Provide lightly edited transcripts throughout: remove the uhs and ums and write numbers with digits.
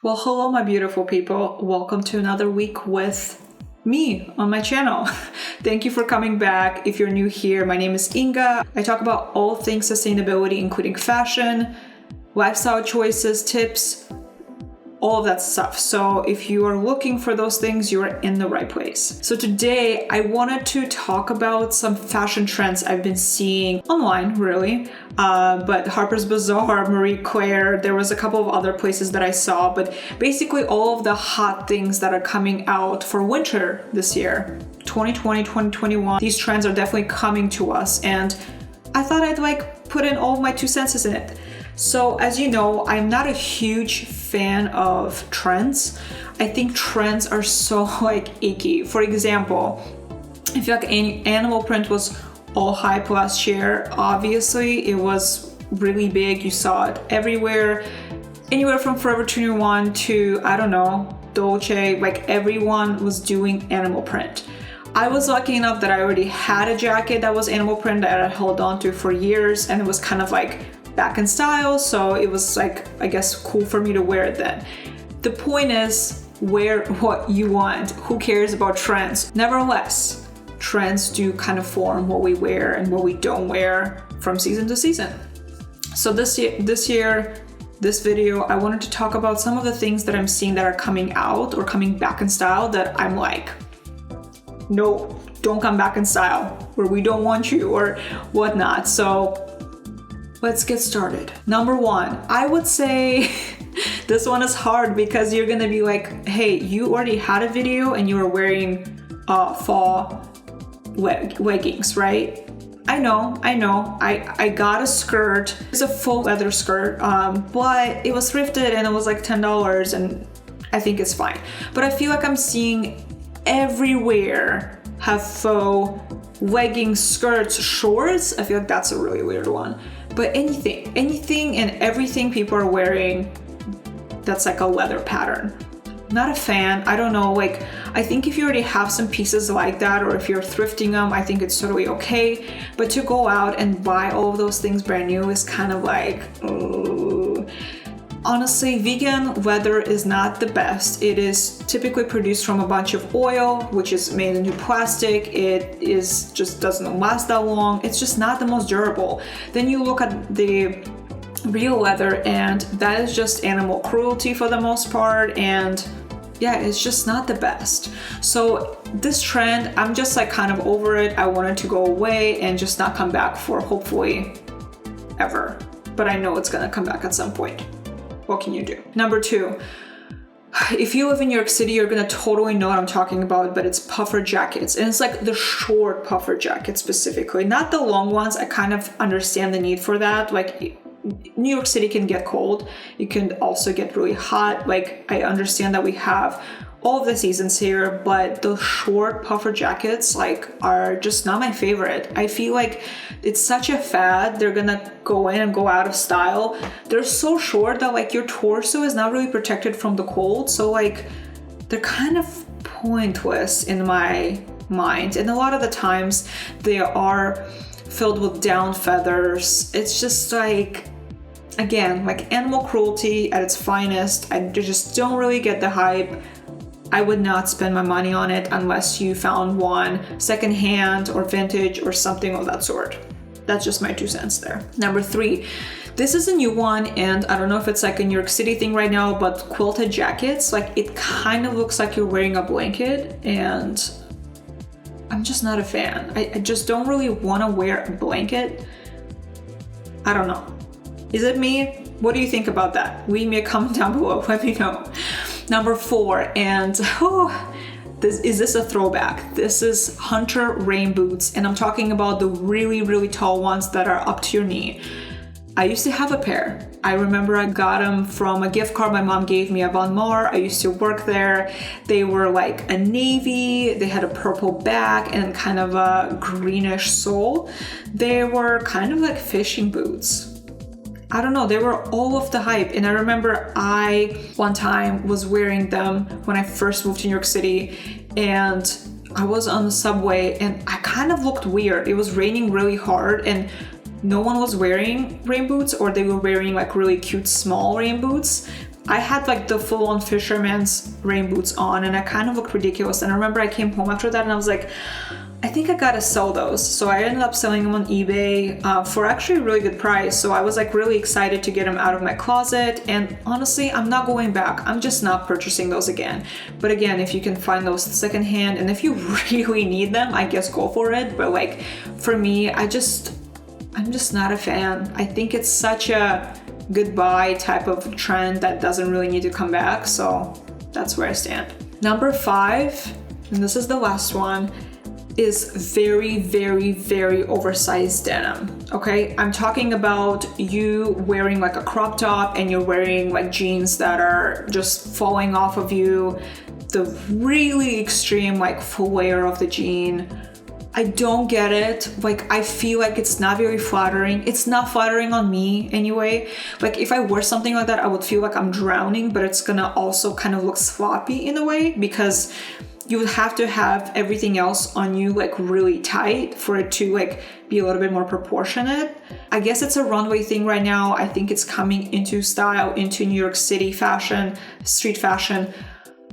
Well, hello, my beautiful people. Welcome to another week with me on my channel. Thank you for coming back. If you're new here, my name is Inga. I talk about all things sustainability, including fashion, lifestyle choices, tips, all of that stuff. So if you are looking for those things, you are in the right place. So today I wanted to talk about some fashion trends I've been seeing online, really. But Harper's Bazaar, Marie Claire, there was a couple of other places that I saw, but basically all of the hot things that are coming out for winter this year, 2020, 2021, these trends are definitely coming to us. And I thought I'd put in all of my 2 cents in it. So as you know, I'm not a huge fan of trends. I think trends are so icky. For example, I feel like animal print was all hype last year. Obviously, it was really big. You saw it everywhere. Anywhere from Forever 21 to, I don't know, Dolce, everyone was doing animal print. I was lucky enough that I already had a jacket that was animal print that I held on to for years, and it was kind of back in style, so it was I guess cool for me to wear it then. The point is, wear what you want. Who cares about trends? Nevertheless, trends do kind of form what we wear and what we don't wear from season to season. So this year, this video, I wanted to talk about some of the things that I'm seeing that are coming out or coming back in style that I'm like, no, don't come back in style, or we don't want you, or whatnot. So let's get started. Number 1, I would say this one is hard because you're gonna be like, hey, you already had a video and you were wearing fall leggings, right? I know. I got a skirt. It's a faux leather skirt, but it was thrifted and it was like $10 and I think it's fine. But I feel like I'm seeing everywhere have faux leggings, skirts, shorts. I feel like that's a really weird one. But anything and everything people are wearing that's like a leather pattern. Not a fan. I don't know, I think if you already have some pieces like that, or if you're thrifting them, I think it's totally okay. But to go out and buy all of those things brand new is kind of honestly, vegan leather is not the best. It is typically produced from a bunch of oil, which is made into plastic. It just doesn't last that long. It's just not the most durable. Then you look at the real leather and that is just animal cruelty for the most part. And yeah, it's just not the best. So this trend, I'm just kind of over it. I want it to go away and just not come back for hopefully ever. But I know it's gonna come back at some point. What can you do? Number 2, if you live in New York City, you're gonna totally know what I'm talking about, but it's puffer jackets. And it's the short puffer jacket specifically, not the long ones. I kind of understand the need for that. New York City can get cold. It can also get really hot. I understand that we have all of the seasons here, but the short puffer jackets are just not my favorite. I feel like it's such a fad. They're gonna go in and go out of style. They're so short that your torso is not really protected from the cold. So they're kind of pointless in my mind. And a lot of the times they are filled with down feathers. It's just again, animal cruelty at its finest. I just don't really get the hype. I would not spend my money on it unless you found one secondhand or vintage or something of that sort. That's just my 2 cents there. Number 3, this is a new one, and I don't know if it's a New York City thing right now, but quilted jackets, it kind of looks like you're wearing a blanket, and I'm just not a fan. I just don't really want to wear a blanket. I don't know. Is it me? What do you think about that? Leave me a comment down below. Let me know. Number 4, and is this a throwback? This is hunter rain boots, and I'm talking about the really, really tall ones that are up to your knee. I used to have a pair. I remember I got them from a gift card my mom gave me at Von Maur. I used to work there. They were a navy. They had a purple back and kind of a greenish sole. They were kind of like fishing boots. I don't know, they were all of the hype. And I remember I, one time, was wearing them when I first moved to New York City, and I was on the subway and I kind of looked weird. It was raining really hard and no one was wearing rain boots, or they were wearing really cute small rain boots. I had like the full-on fisherman's rain boots on and I kind of looked ridiculous. And I remember I came home after that and I was like, I think I gotta sell those. So I ended up selling them on eBay for actually a really good price. So I was like really excited to get them out of my closet. And honestly, I'm not going back. I'm just not purchasing those again. But again, if you can find those secondhand and if you really need them, I guess go for it. But like for me, I'm just not a fan. I think it's such a goodbye type of trend that doesn't really need to come back. So that's where I stand. Number 5, and this is the last one, is very, very, very oversized denim. Okay, I'm talking about you wearing like a crop top and you're wearing like jeans that are just falling off of you, the really extreme like full layer of the jean. I don't get it. Like, I feel like it's not very flattering. It's not flattering on me anyway. Like, if I wear something like that, I would feel like I'm drowning, but it's gonna also kind of look sloppy in a way because you would have to have everything else on you like really tight for it to like be a little bit more proportionate. I guess it's a runway thing right now. I think it's coming into style, into New York City fashion, street fashion.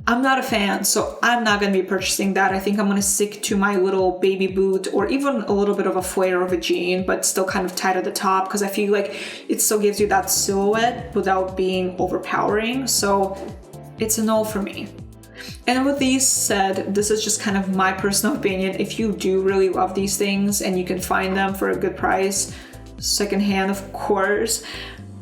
I'm not a fan, so I'm not gonna be purchasing that. I think I'm gonna stick to my little baby boot or even a little bit of a flare of a jean, but still kind of tight at the top because I feel like it still gives you that silhouette without being overpowering. So it's a no for me. And with these said, this is just kind of my personal opinion. If you do really love these things and you can find them for a good price, secondhand of course,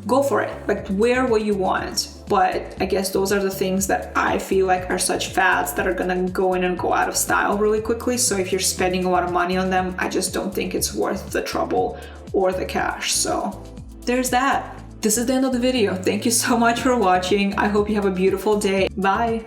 go for it. Like, wear what you want. But I guess those are the things that I feel like are such fads that are gonna go in and go out of style really quickly. So if you're spending a lot of money on them, I just don't think it's worth the trouble or the cash. So there's that. This is the end of the video. Thank you so much for watching. I hope you have a beautiful day. Bye.